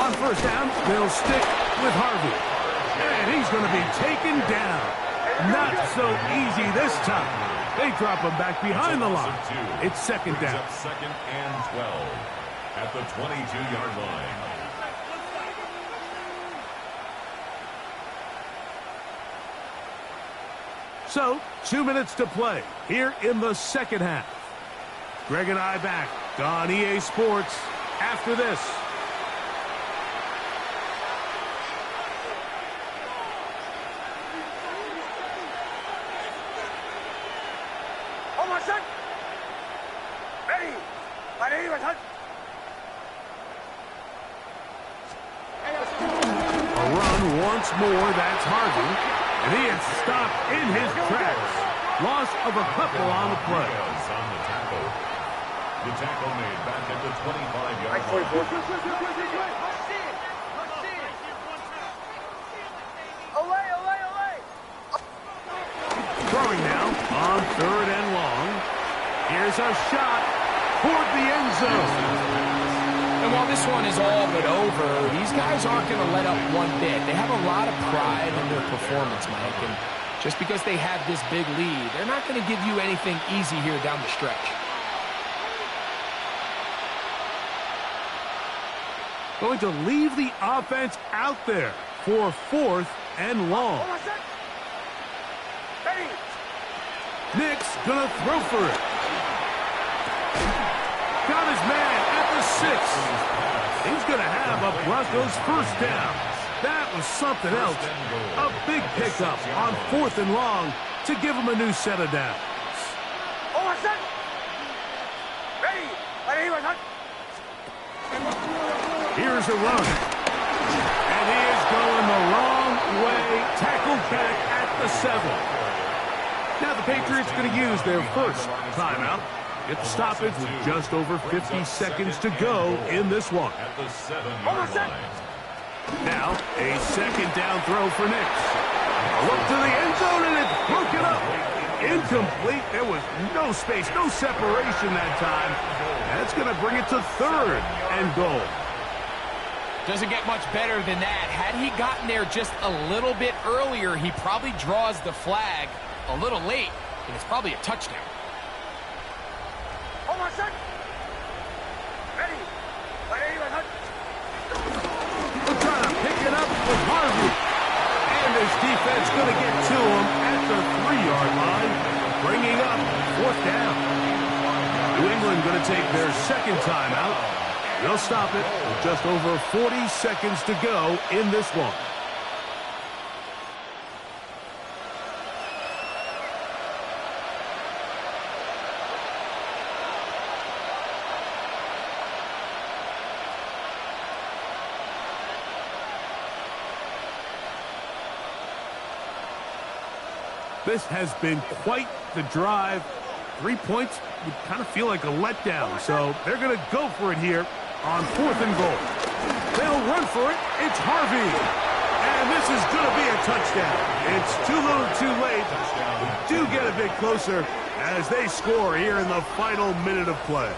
On 1st down, they'll stick with Harvey. And he's going to be taken down. Not so easy this time. They drop him back behind the line. It's 2nd down. 2nd and 12 at the 22-yard line. So, 2 minutes to play here in the 2nd half. Greg and I back on EA Sports after this. Oh, my son. Ready. Ready, my son. A run once more, that's Harvey. And he is stopped in his tracks. Loss of a couple on the play. On the tackle. The tackle made back at the 25-yard line. Throwing now on 3rd and long. Here's a shot toward the end zone. And while this one is all but over, these guys aren't going to let up one bit. They have a lot of pride in their performance, Mike. And just because they have this big lead, they're not going to give you anything easy here down the stretch. Going to leave the offense out there for 4th and long. Nick's going to throw for it. Got his man at the 6. He's going to have a Broncos first down. That was something else. A big pickup on 4th and long to give him a new set of downs. Here's a run. And he is going the wrong way. Tackled back at the 7. Now the Patriots going to use their first timeout. Get the stoppage with just over 50 seconds to go in this one. At the 7-yard line. Now, a second down throw for Nix. Look to the end zone, and it's broken up. Incomplete. There was no space, no separation that time. That's going to bring it to 3rd and goal. Doesn't get much better than that. Had he gotten there just a little bit earlier, he probably draws the flag a little late, and it's probably a touchdown. They're trying to pick it up with Harvey. And his defense going to get to him at the 3-yard line, bringing up 4th down. New England going to take their second timeout. They'll stop it with just over 40 seconds to go in this one. This has been quite the drive. 3 points would kind of feel like a letdown, so they're going to go for it here on 4th and goal. They'll run for it. It's Harvey. And this is going to be a touchdown. It's too little too late. We do get a bit closer as they score here in the final minute of play.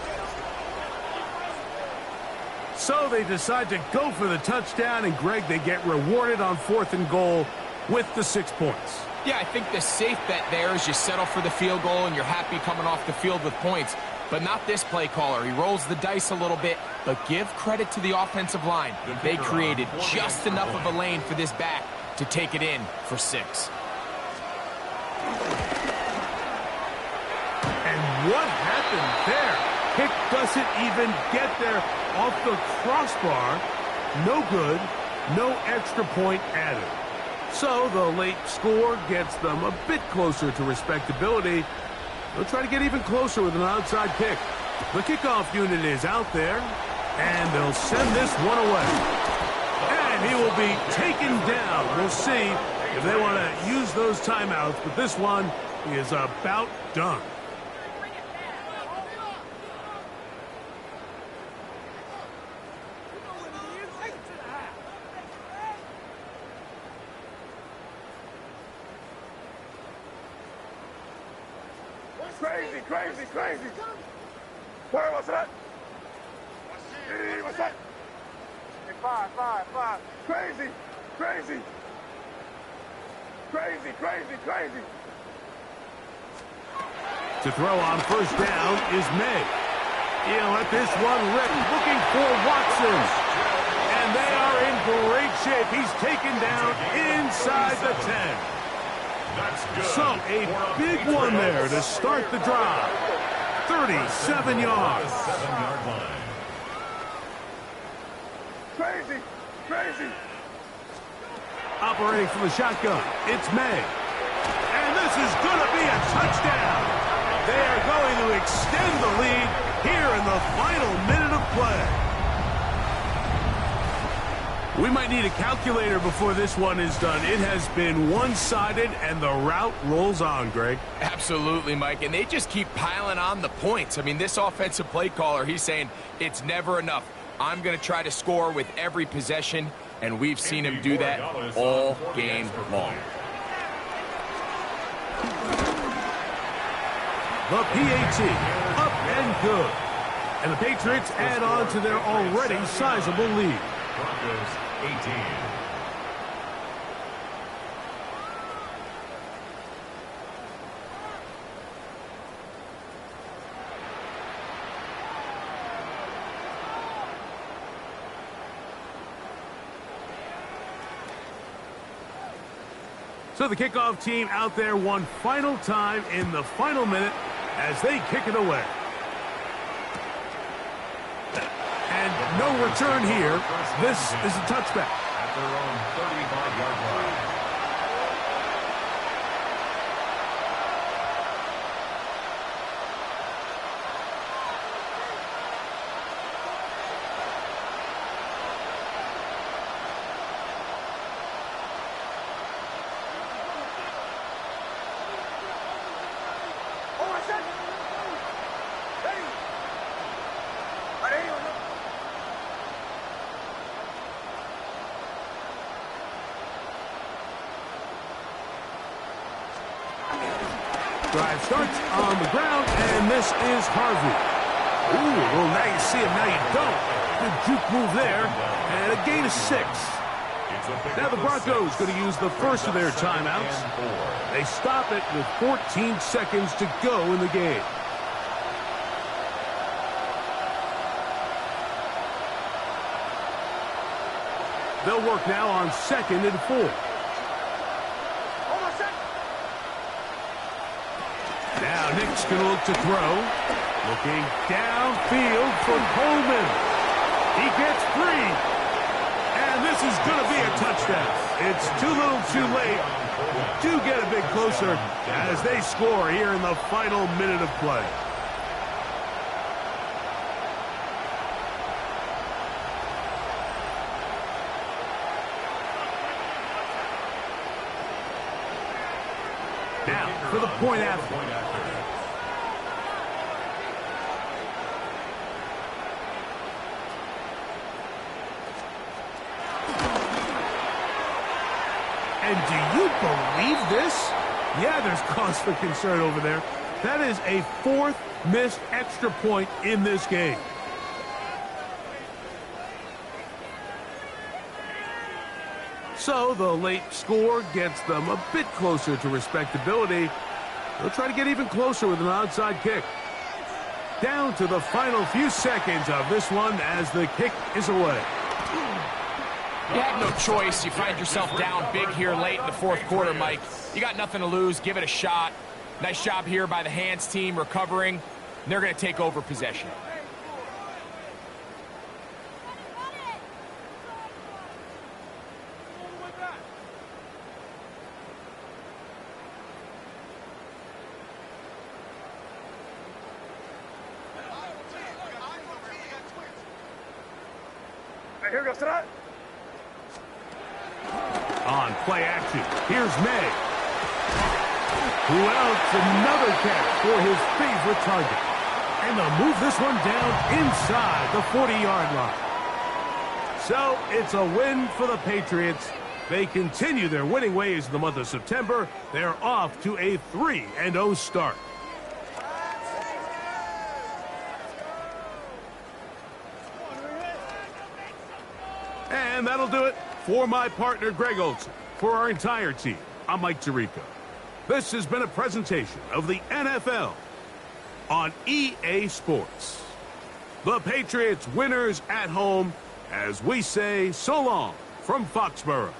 So they decide to go for the touchdown, and Greg, they get rewarded on 4th and goal with the 6 points. Yeah, I think the safe bet there is you settle for the field goal and you're happy coming off the field with points. But not this play caller. He rolls the dice a little bit, but give credit to the offensive line. They created just enough of a lane for this back to take it in for 6. And what happened there? Kick doesn't even get there off the crossbar. No good. No extra point added. So the late score gets them a bit closer to respectability. They'll try to get even closer with an outside kick. The kickoff unit is out there, and they'll send this one away. And he will be taken down. We'll see if they want to use those timeouts, but this one is about done. Crazy, crazy, crazy. Sorry, what's that? Hey, what's that? Hey, five. Crazy, crazy. Crazy, crazy, crazy. To throw on first down is May. He'll let this one rip, looking for Watson. And they are in great shape. He's taken down inside the 10. So, a big one there to start the drive. 37 yards. Crazy, crazy. Operating from the shotgun, it's May. And this is going to be a touchdown. They are going to extend the lead here in the final minute of play. We might need a calculator before this one is done. It has been one-sided, and the route rolls on, Greg. Absolutely, Mike, and they just keep piling on the points. I mean, this offensive play caller, he's saying it's never enough. I'm going to try to score with every possession, and we've seen him do that all game long. The PAT, up and good. And the Patriots add on to their already sizable lead. Broncos 18. So the kickoff team out there one final time in the final minute as they kick it away. And no return here. This is a touchback. At their own 35-yard line. Drive starts on the ground, and this is Harvey. Ooh, well, now you see it, now you don't. Good juke move there, and a gain of 6. Now the Broncos going to use the first of their timeouts. They stop it with 14 seconds to go in the game. They'll work now on 2nd and 4. Now Nick's going to look to throw. Looking downfield for Coleman. He gets free. And this is going to be a touchdown. It's too little too late. Do get a bit closer as they score here in the final minute of play. Now for the point after. And do you believe this? Yeah, there's cause for concern over there. That is a 4th missed extra point in this game. So the late score gets them a bit closer to respectability. They'll try to get even closer with an onside kick. Down to the final few seconds of this one as the kick is away. You have no choice. You find yourself down big here late in the 4th quarter, Mike. You got nothing to lose. Give it a shot. Nice job here by the hands team recovering. And they're going to take over possession. Here goes tonight. On play action, here's May. Who else? Another catch for his favorite target. And they'll move this one down inside the 40-yard line. So it's a win for the Patriots. They continue their winning ways in the month of September. They're off to a 3-0 start. And that'll do it for my partner, Greg Olson. For our entire team, I'm Mike Tirico. This has been a presentation of the NFL on EA Sports. The Patriots winners at home as we say so long from Foxborough.